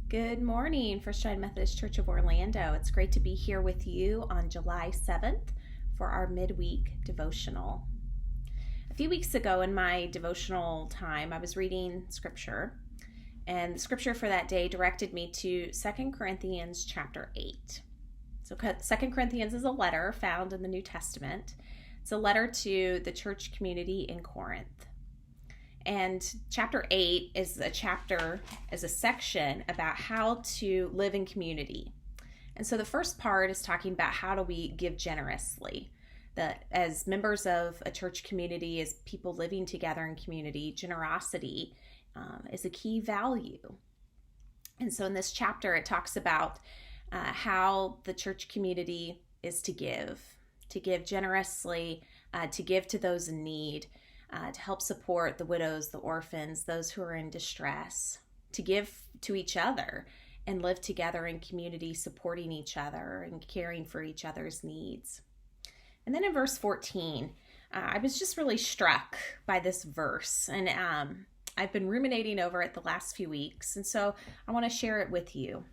Good morning, First United Methodist Church of Orlando. It's great to be here with you on July 7th for our midweek devotional. A few weeks ago in my devotional time, I was reading scripture, and the scripture for that day directed me to 2 Corinthians chapter 8. So 2 Corinthians is a letter found in the New Testament. It's a letter to the church community in Corinth. And chapter 8 is a section about how to live in community. And so the first part is talking about how do we give generously. That as members of a church community, as people living together in community, generosity is a key value. And so in this chapter, it talks about how the church community is to give generously, to give to those in need, to help support the widows, the orphans, those who are in distress, to give to each other and live together in community, supporting each other and caring for each other's needs. And then in verse 14, I was just really struck by this verse, and I've been ruminating over it the last few weeks, and so I want to share it with you.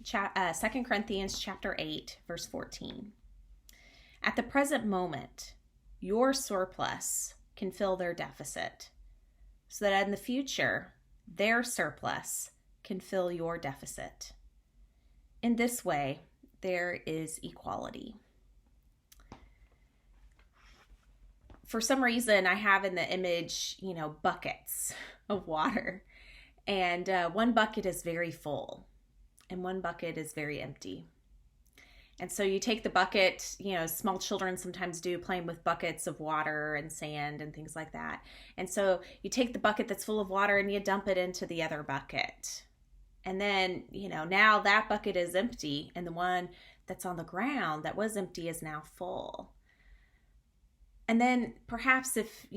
2 Corinthians chapter 8, verse 14. At the present moment, your surplus can fill their deficit, so that in the future, their surplus can fill your deficit. In this way, there is equality. For some reason, I have in the image, buckets of water, and one bucket is very full, and one bucket is very empty. And so you take the bucket, small children sometimes do, playing with buckets of water and sand and things like that. And so you take the bucket that's full of water and you dump it into the other bucket. And then, now that bucket is empty, and the one that's on the ground that was empty is now full. And then perhaps if,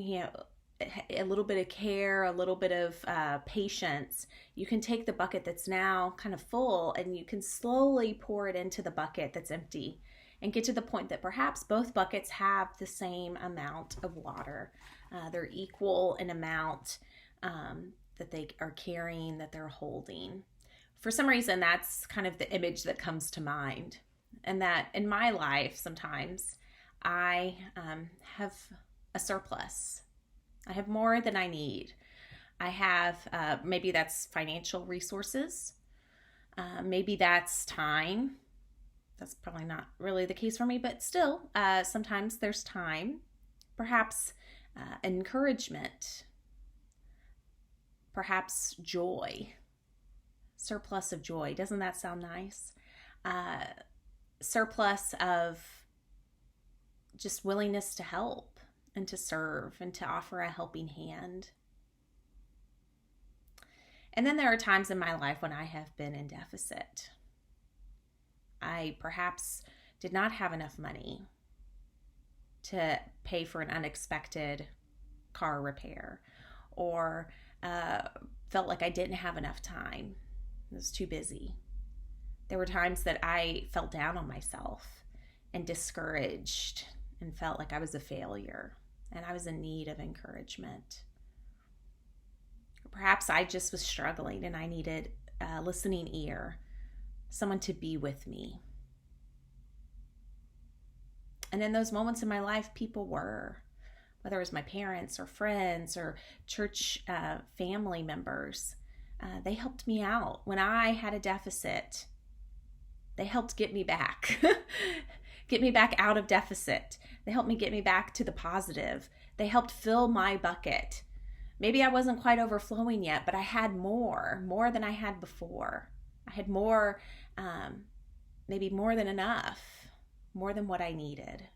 a little bit of care, a little bit of patience, you can take the bucket that's now kind of full and you can slowly pour it into the bucket that's empty and get to the point that perhaps both buckets have the same amount of water. They're equal in amount that they are carrying, that they're holding. For some reason, that's kind of the image that comes to mind. And that in my life, sometimes I have a surplus. I have more than I need. I have, maybe that's financial resources. Maybe that's time. That's probably not really the case for me, but still, sometimes there's time. Perhaps encouragement. Perhaps joy. Surplus of joy. Doesn't that sound nice? Surplus of just willingness to help and to serve and to offer a helping hand. And then there are times in my life when I have been in deficit. I perhaps did not have enough money to pay for an unexpected car repair, or felt like I didn't have enough time. I was too busy. There were times that I felt down on myself and discouraged and felt like I was a failure and I was in need of encouragement. Perhaps I just was struggling and I needed a listening ear, someone to be with me. And in those moments in my life, people were, whether it was my parents or friends or church family members, they helped me out. When I had a deficit, they helped get me back. Get me back out of deficit. They helped me get me back to the positive. They helped fill my bucket. Maybe I wasn't quite overflowing yet, but I had more than I had before. I had more, maybe more than enough, more than what I needed.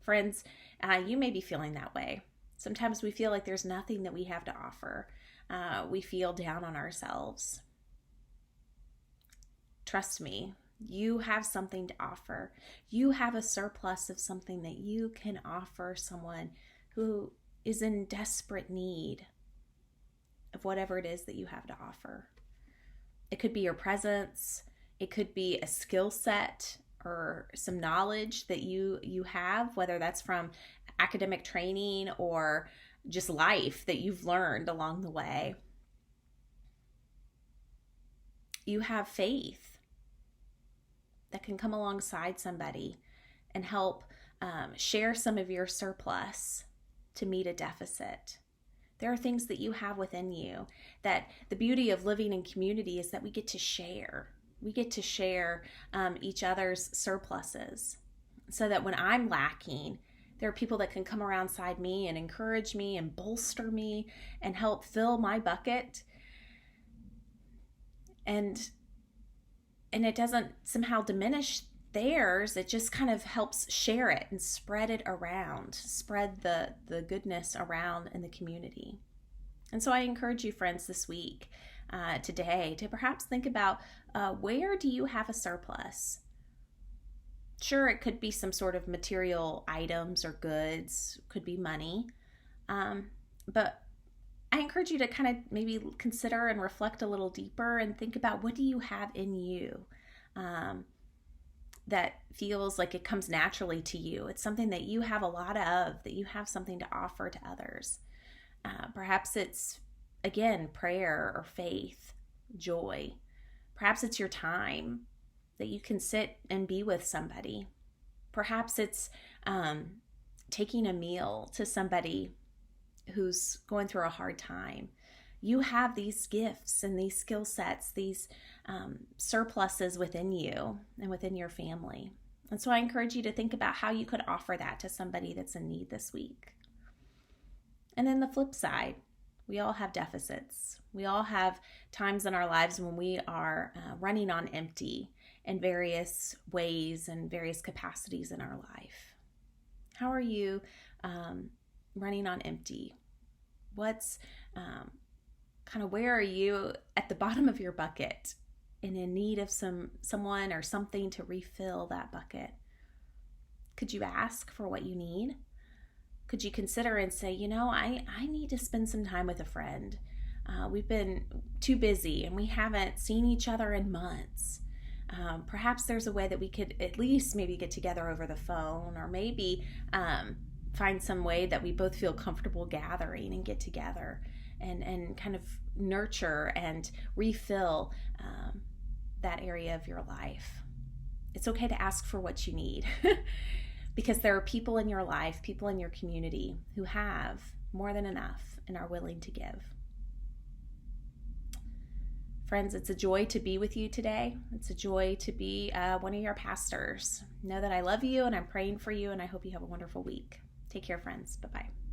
Friends, you may be feeling that way. Sometimes we feel like there's nothing that we have to offer. We feel down on ourselves. Trust me. You have something to offer. You have a surplus of something that you can offer someone who is in desperate need of whatever it is that you have to offer. It could be your presence. It could be a skill set or some knowledge that you have, whether that's from academic training or just life that you've learned along the way. you have faith that can come alongside somebody and help share some of your surplus to meet a deficit. There are things that you have within you that the beauty of living in community is that we get to share. We get to share each other's surpluses so that when I'm lacking, there are people that can come alongside me and encourage me and bolster me and help fill my bucket. And it doesn't somehow diminish theirs. It just kind of helps share it and spread it around, spread the goodness around in the community. And so I encourage you, friends, this week, today, to perhaps think about where do you have a surplus? Sure, it could be some sort of material items or goods, could be money, but I encourage you to kind of maybe consider and reflect a little deeper and think about, what do you have in you that feels like it comes naturally to you? It's something that you have a lot of, that you have something to offer to others. Perhaps it's, again, prayer or faith, joy. Perhaps it's your time that you can sit and be with somebody. Perhaps it's taking a meal to somebody who's going through a hard time. You have these gifts and these skill sets, these surpluses within you and within your family. And so I encourage you to think about how you could offer that to somebody that's in need this week. And then the flip side, we all have deficits. We all have times in our lives when we are running on empty in various ways and various capacities in our life. How are you running on empty? What's where are you at the bottom of your bucket and in need of someone or something to refill that bucket? Could you ask for what you need? Could you consider and say, I need to spend some time with a friend. We've been too busy and we haven't seen each other in months. Perhaps there's a way that we could at least maybe get together over the phone, or maybe find some way that we both feel comfortable gathering and get together and kind of nurture and refill that area of your life. It's okay to ask for what you need because there are people in your life, people in your community who have more than enough and are willing to give. Friends, it's a joy to be with you today. It's a joy to be one of your pastors. Know that I love you and I'm praying for you, and I hope you have a wonderful week. Take care, friends. Bye-bye.